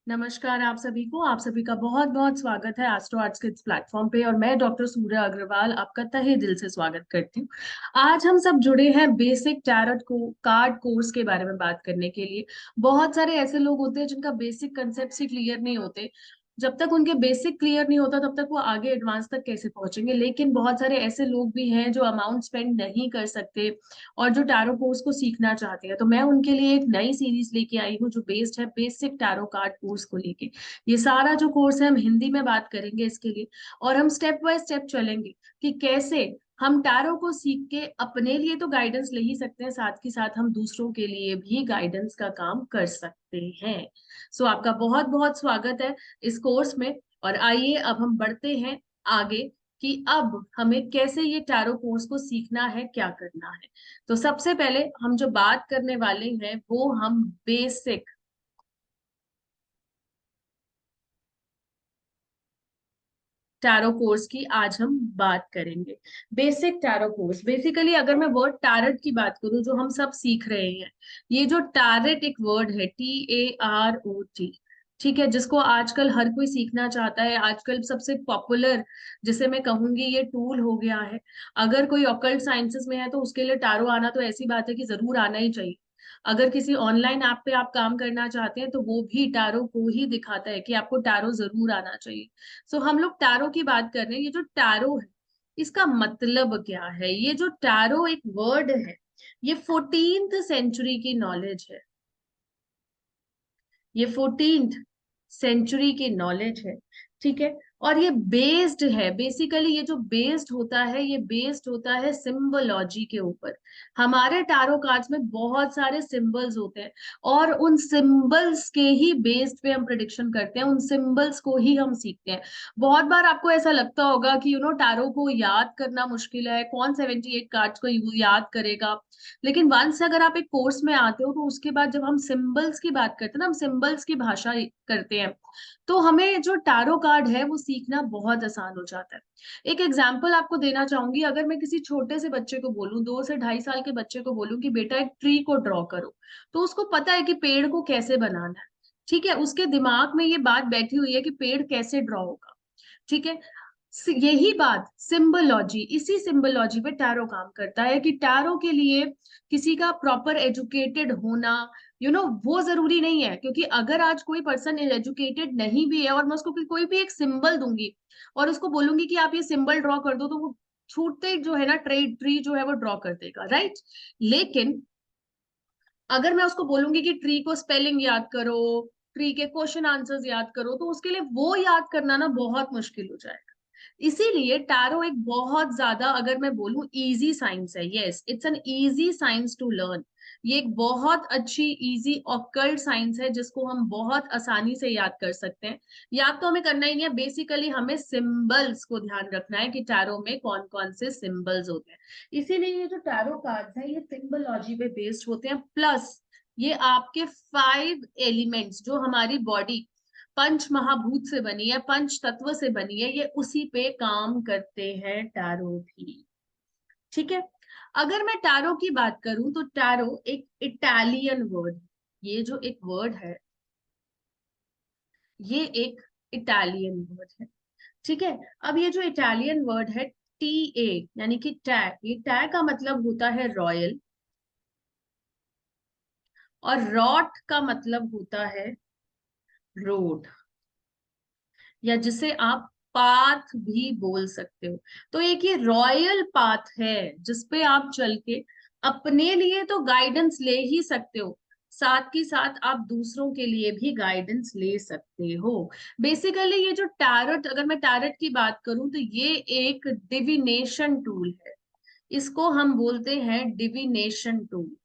नमस्कार आप सभी का बहुत बहुत स्वागत है एस्ट्रो आर्ट्स के इस प्लेटफॉर्म पे। और मैं डॉक्टर सूर्य अग्रवाल आपका तहे दिल से स्वागत करती हूँ। आज हम सब जुड़े हैं बेसिक टैरोट को कार्ड कोर्स के बारे में बात करने के लिए। बहुत सारे ऐसे लोग होते हैं जिनका बेसिक कंसेप्ट ही क्लियर नहीं होते। जब तक उनके बेसिक क्लियर नहीं होता तब तक वो आगे एडवांस तक कैसे पहुंचेंगे। लेकिन बहुत सारे ऐसे लोग भी हैं जो अमाउंट स्पेंड नहीं कर सकते और जो टैरो कोर्स को सीखना चाहते हैं। तो मैं उनके लिए एक नई सीरीज लेके आई हूँ जो बेस्ड है बेसिक टैरो कार्ड कोर्स को लेके। ये सारा जो कोर्स है हम हिंदी में बात करेंगे इसके लिए। और हम स्टेप बाय स्टेप चलेंगे कि कैसे हम टैरो को सीख के अपने लिए तो गाइडेंस ले ही सकते हैं, साथ ही साथ हम दूसरों के लिए भी गाइडेंस का काम कर सकते हैं। सो आपका बहुत बहुत स्वागत है इस कोर्स में। और आइए अब हम बढ़ते हैं आगे कि अब हमें कैसे ये टैरो कोर्स को सीखना है, क्या करना है। तो सबसे पहले हम जो बात करने वाले हैं वो हम बेसिक टैरो कोर्स की आज हम बात करेंगे। बेसिक टैरो कोर्स बेसिकली अगर मैं वर्ड टैरेट की बात करूं जो हम सब सीख रहे हैं, ये जो टैरेट एक वर्ड है TAROT, ठीक है, जिसको आजकल हर कोई सीखना चाहता है। आजकल सबसे पॉपुलर जिसे मैं कहूंगी ये टूल हो गया है। अगर कोई ऑकल्ट साइंसेस में है तो उसके लिए टैरो आना तो ऐसी बात है कि जरूर आना ही चाहिए। अगर किसी ऑनलाइन ऐप पे आप काम करना चाहते हैं तो वो भी टैरो को ही दिखाता है कि आपको टैरो जरूर आना चाहिए। सो हम लोग टैरो की बात कर रहे हैं। ये जो टैरो है इसका मतलब क्या है? ये जो टैरो एक वर्ड है, ये 14th सेंचुरी की नॉलेज है। ये 14th सेंचुरी की नॉलेज है, ठीक है। और ये बेस्ड है, बेसिकली ये जो बेस्ड होता है ये बेस्ड होता है सिंबोलॉजी के ऊपर। हमारे टैरो कार्ड्स में बहुत सारे सिंबल्स होते हैं और उन सिंबल्स के ही बेस्ड पे हम प्रिडिक्शन करते हैं, उन सिंबल्स को ही हम सीखते हैं। बहुत बार आपको ऐसा लगता होगा कि टैरो को याद करना मुश्किल है, कौन 78 कार्ड्स को याद करेगा। लेकिन वंस अगर आप एक कोर्स में आते हो तो उसके बाद जब हम सिंबल्स की बात करते हैं ना, हम सिंबल्स की भाषा करते हैं, तो हमें जो टैरो कार्ड है वो सीखना बहुत आसान हो जाता है। एक एग्जांपल आपको देना चाहूंगी। अगर मैं किसी छोटे से बच्चे को बोलूं, 2 से 2.5 साल के बच्चे को बोलूं कि बेटा एक ट्री को ड्रॉ करो, तो उसको पता है कि पेड़ को कैसे बनाना है। ठीक है, उसके दिमाग में ये बात बैठी हुई है कि पेड़ कैसे ड्रॉ होगा। ठीक है, यही बात सिंबोलॉजी, इसी सिंबोलॉजी पे टैरो काम करता है कि टैरो के लिए किसी का प्रॉपर एजुकेटेड होना वो जरूरी नहीं है। क्योंकि अगर आज कोई पर्सन एजुकेटेड नहीं भी है और मैं उसको कोई भी एक सिंबल दूंगी और उसको बोलूंगी कि आप ये सिंबल ड्रॉ कर दो, तो वो छूटते जो है ना ट्री ट्री जो है वो ड्रॉ कर देगा, राइट। लेकिन अगर मैं उसको बोलूंगी कि ट्री को स्पेलिंग याद करो, ट्री के क्वेश्चन आंसर्स याद करो, तो उसके लिए वो याद करना ना बहुत मुश्किल हो जाएगा। इसीलिए टैरो एक बहुत ज्यादा, अगर मैं बोलूं, इजी साइंस है। Yes, it's an easy science to learn. ये एक बहुत अच्छी इजी ऑकल्ट साइंस है जिसको हम बहुत आसानी से याद कर सकते हैं। याद तो हमें करना ही नहीं है, बेसिकली हमें सिंबल्स को ध्यान रखना है कि टैरो में कौन कौन से सिंबल्स होते हैं। इसीलिए ये जो टैरो कार्ड्स हैं ये सिंबोलॉजी पे बेस्ड होते हैं। प्लस ये आपके 5 एलिमेंट्स जो हमारी बॉडी पंच महाभूत से बनी है, पंच तत्व से बनी है, ये उसी पे काम करते हैं टैरो भी। ठीक है, अगर मैं टैरो की बात करूं तो टैरो एक इटालियन वर्ड है। ये जो एक वर्ड है ये एक इटालियन वर्ड है, ठीक है। अब ये जो इटालियन वर्ड है TA यानी कि टैग, ये टैग का मतलब होता है रॉयल, और रॉट का मतलब होता है रोड, या जिसे आप पाथ भी बोल सकते हो। तो एक ये रॉयल पाथ है जिसपे आप चल के अपने लिए तो गाइडेंस ले ही सकते हो, साथ ही साथ आप दूसरों के लिए भी गाइडेंस ले सकते हो। बेसिकली ये जो टैरोट, अगर मैं टैरोट की बात करूं तो ये एक डिविनेशन टूल है। इसको हम बोलते हैं डिविनेशन टूल।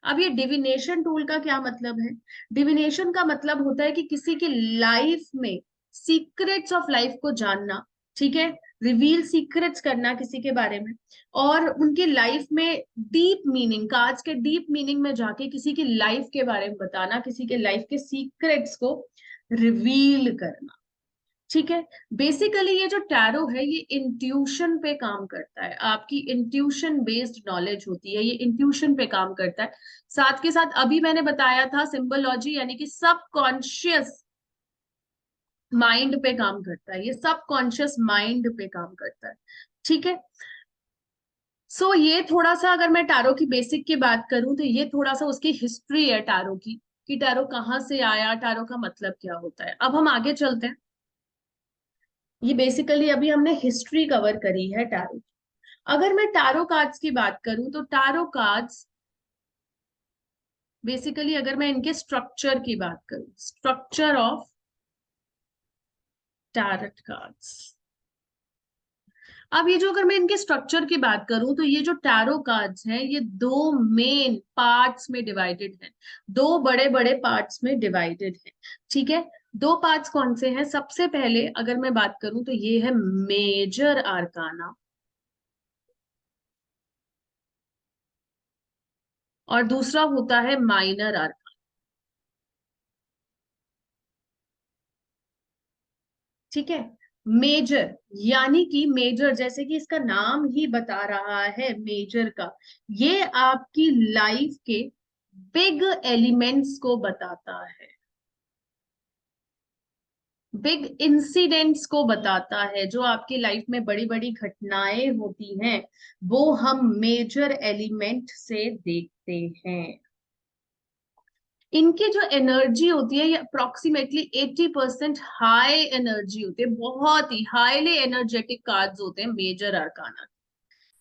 अब ये डिविनेशन टूल का क्या मतलब है? डिविनेशन का मतलब होता है कि किसी की लाइफ में सीक्रेट्स ऑफ लाइफ को जानना, ठीक है, रिवील सीक्रेट्स करना किसी के बारे में, और उनकी लाइफ में डीप मीनिंग, काज के डीप मीनिंग में जाके किसी की लाइफ के बारे में बताना, किसी के लाइफ के सीक्रेट्स को रिवील करना। ठीक है। बेसिकली ये जो टैरो है ये इंट्यूशन पे काम करता है, आपकी इंट्यूशन बेस्ड नॉलेज होती है, ये इंट्यूशन पे काम करता है। साथ के साथ अभी मैंने बताया था सिंबोलॉजी यानी कि सबकॉन्शियस माइंड पे काम करता है, ये सबकॉन्शियस माइंड पे काम करता है। ठीक है। सो ये थोड़ा सा, अगर मैं टैरो की बेसिक की बात करूं तो ये थोड़ा सा उसकी हिस्ट्री है टैरो की, कि टैरो कहाँ से आया, टैरो का मतलब क्या होता है। अब हम आगे चलते हैं। ये बेसिकली अभी हमने हिस्ट्री कवर करी है टैरो की। अगर मैं टैरो कार्ड्स की बात करूं तो टैरो कार्ड्स बेसिकली, अगर मैं इनके स्ट्रक्चर की बात करूं, स्ट्रक्चर ऑफ टैरोट कार्ड्स। अब ये जो, अगर मैं इनके स्ट्रक्चर की बात करूं तो ये जो टैरो कार्ड्स हैं ये दो मेन पार्ट्स में डिवाइडेड हैं, दो बड़े बड़े पार्ट्स में डिवाइडेड हैं। ठीक है। दो पार्ट्स कौन से हैं? सबसे पहले अगर मैं बात करूं तो ये है मेजर आर्काना, और दूसरा होता है माइनर आर्काना। ठीक है। मेजर यानी कि मेजर, जैसे कि इसका नाम ही बता रहा है मेजर का, ये आपकी लाइफ के बिग एलिमेंट्स को बताता है, बिग इंसिडेंट्स को बताता है, जो आपकी लाइफ में बड़ी बड़ी घटनाएं होती हैं वो हम मेजर एलिमेंट से देखते हैं। इनकी जो एनर्जी होती है ये अप्रोक्सीमेटली 80% हाई एनर्जी होती है, बहुत ही हाईली एनर्जेटिक कार्ड्स होते हैं मेजर अरकाना।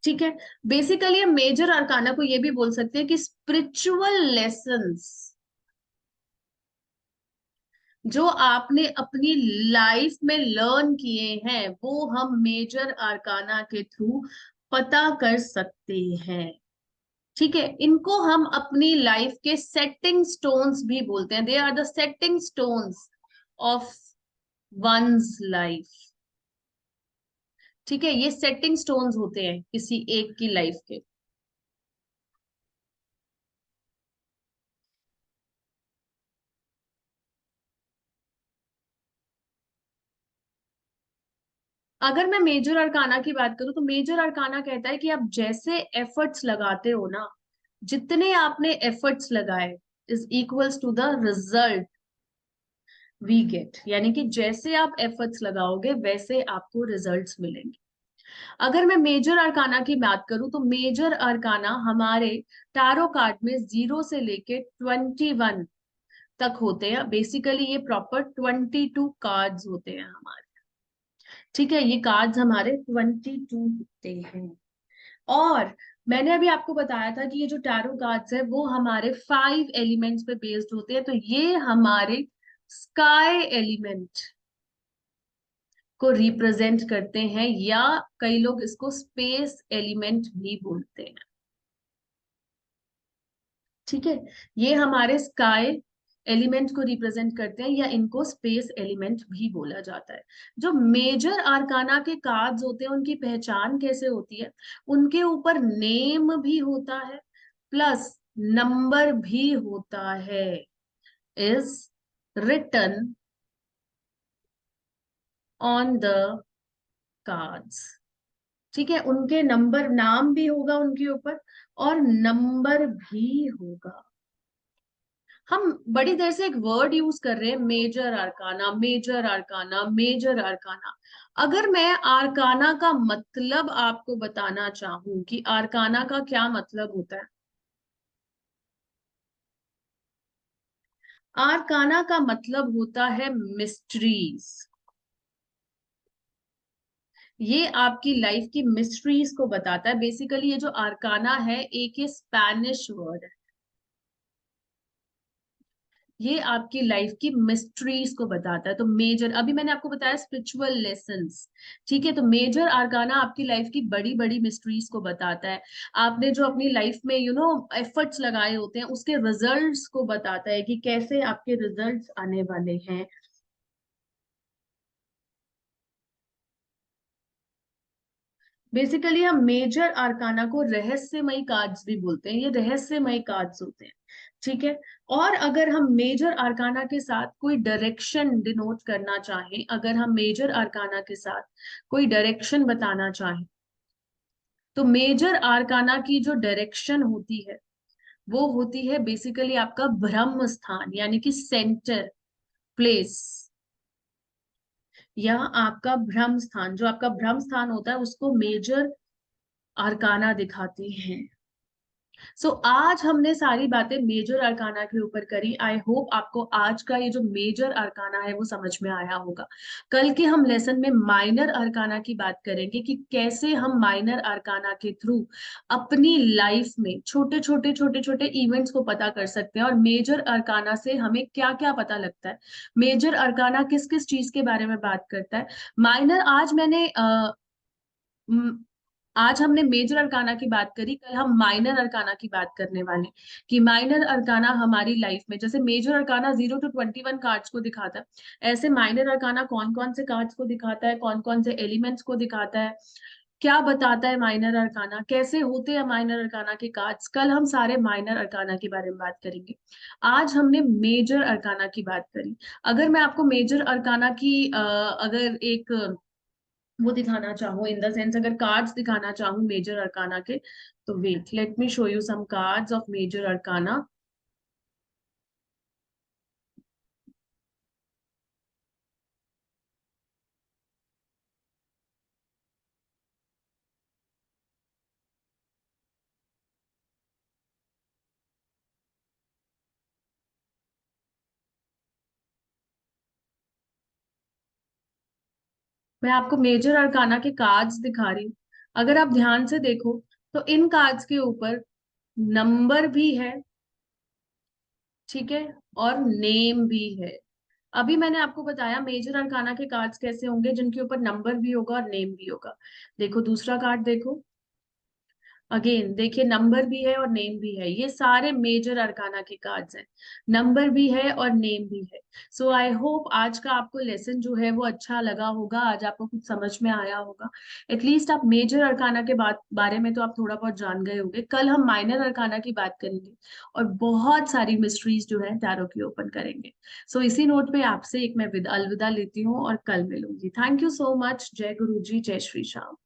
ठीक है। बेसिकली हम मेजर अरकाना को ये भी बोल सकते हैं कि स्पिरिचुअल लेसन्स जो आपने अपनी लाइफ में लर्न किए हैं वो हम मेजर आर्काना के थ्रू पता कर सकते हैं। ठीक है। इनको हम अपनी लाइफ के सेटिंग स्टोन्स भी बोलते हैं, they are the setting stones of one's life. ठीक है। ये सेटिंग स्टोन्स होते हैं किसी एक की लाइफ के। अगर मैं मेजर अरकाना की बात करूं तो मेजर अरकाना कहता है कि आप जैसे एफर्ट्स लगाते हो ना, जितने आपने एफर्ट्स लगाए is equals to the result we get, यानी कि जैसे आप एफर्ट्स लगाओगे वैसे आपको रिजल्ट्स मिलेंगे। अगर मैं मेजर अरकाना की बात करूं तो मेजर अरकाना हमारे टारो कार्ड में 0 से लेके 21 तक होते हैं। बेसिकली ये प्रॉपर 22 कार्ड्स होते हैं हमारे। ठीक है। ये कार्ड्स हमारे 22 होते हैं। और मैंने अभी आपको बताया था कि ये जो टैरो कार्ड्स है वो हमारे 5 एलिमेंट्स पे बेस्ड होते हैं, तो ये हमारे स्काई एलिमेंट को रिप्रेजेंट करते हैं, या कई लोग इसको स्पेस एलिमेंट भी बोलते हैं। ठीक है। ये हमारे स्काई एलिमेंट को रिप्रेजेंट करते हैं, या इनको स्पेस एलिमेंट भी बोला जाता है। जो मेजर आर्काना के कार्ड्स होते हैं उनकी पहचान कैसे होती है? उनके ऊपर नेम भी होता है, प्लस नंबर भी होता है, is written on the cards. ठीक है। उनके नंबर, नाम भी होगा उनके ऊपर और नंबर भी होगा। हम बड़ी देर से एक वर्ड यूज कर रहे हैं, major arcana, major arcana, major arcana. अगर मैं आर्काना का मतलब आपको बताना चाहूं कि आर्काना का क्या मतलब होता है, आर्काना का मतलब होता है मिस्ट्रीज। ये आपकी लाइफ की मिस्ट्रीज को बताता है। बेसिकली ये जो आर्काना है एक ये स्पैनिश वर्ड है, ये आपकी लाइफ की मिस्ट्रीज को बताता है। तो मेजर, अभी मैंने आपको बताया स्पिरिचुअल लेसन्स। ठीक है। तो मेजर आर्काना आपकी लाइफ की बड़ी बड़ी मिस्ट्रीज को बताता है। आपने जो अपनी लाइफ में एफर्ट्स लगाए होते हैं उसके रिजल्ट्स को बताता है कि कैसे आपके रिजल्ट्स आने वाले हैं। बेसिकली हम मेजर आर्काना को रहस्यमयी कार्ड्स भी बोलते हैं, ये रहस्यमयी कार्ड्स होते हैं। ठीक है। और अगर हम मेजर अरकाना के साथ कोई डायरेक्शन डिनोट करना चाहें, अगर हम मेजर अरकाना के साथ कोई डायरेक्शन बताना चाहें, तो मेजर अरकाना की जो डायरेक्शन होती है वो होती है बेसिकली आपका ब्रह्म स्थान, यानी कि सेंटर प्लेस, या आपका ब्रह्म स्थान। जो आपका ब्रह्म स्थान होता है उसको मेजर अरकाना दिखाते हैं। आज हमने सारी बातें मेजर अरकाना के ऊपर करी। आई होप आपको आज का ये जो मेजर अरकाना है वो समझ में आया होगा। कल के हम लेसन में माइनर अरकाना की बात करेंगे कि कैसे हम माइनर अरकाना के थ्रू अपनी लाइफ में छोटे छोटे इवेंट्स को पता कर सकते हैं, और मेजर अरकाना से हमें क्या क्या पता लगता है, मेजर अरकाना किस किस चीज के बारे में बात करता है। माइनर आज मैंने म, आज हमने मेजर अरकाना की बात करी, कल हम माइनर अरकाना की बात करने वाले हैं कि माइनर अरकाना हमारी लाइफ में, जैसे मेजर अरकाना 0 to 21 कार्ड्स को दिखाता है, ऐसे माइनर अरकाना कौन कौन से कार्ड्स को दिखाता है, कौन कौन से एलिमेंट्स को दिखाता है, क्या बताता है माइनर अरकाना, कैसे होते हैं माइनर अरकाना के कार्ड्स, कल हम सारे माइनर अरकाना के बारे में बात करेंगे। आज हमने मेजर अरकाना की बात करी। अगर मैं आपको मेजर अरकाना की अगर एक वो दिखाना चाहूँ, इन द सेंस अगर कार्ड्स दिखाना चाहूँ मेजर अरकाना के, तो wait let me show you some cards of major arcana. मैं आपको मेजर अरकाना के कार्ड्स दिखा रही हूँ। अगर आप ध्यान से देखो तो इन कार्ड्स के ऊपर नंबर भी है, ठीक है, और नेम भी है। अभी मैंने आपको बताया मेजर अरकाना के कार्ड्स कैसे होंगे, जिनके ऊपर नंबर भी होगा और नेम भी होगा। देखो दूसरा कार्ड देखो, अगेन देखिए नंबर भी है और नेम भी है। ये सारे मेजर अरकाना के कार्ड्स हैं, नंबर भी है और नेम भी है। आई होप आज का आपको लेसन जो है वो अच्छा लगा होगा, आज आपको कुछ समझ में आया होगा। एटलीस्ट आप मेजर अरकाना के बारे में तो आप थोड़ा बहुत जान गए होंगे। कल हम माइनर अरकाना की बात करेंगे और बहुत सारी मिस्ट्रीज जो है टैरो की ओपन करेंगे। इसी नोट पे आपसे एक मैं अलविदा लेती हूँ और कल मिलूंगी। Thank you so much. जय गुरु जी, जय श्री श्याम।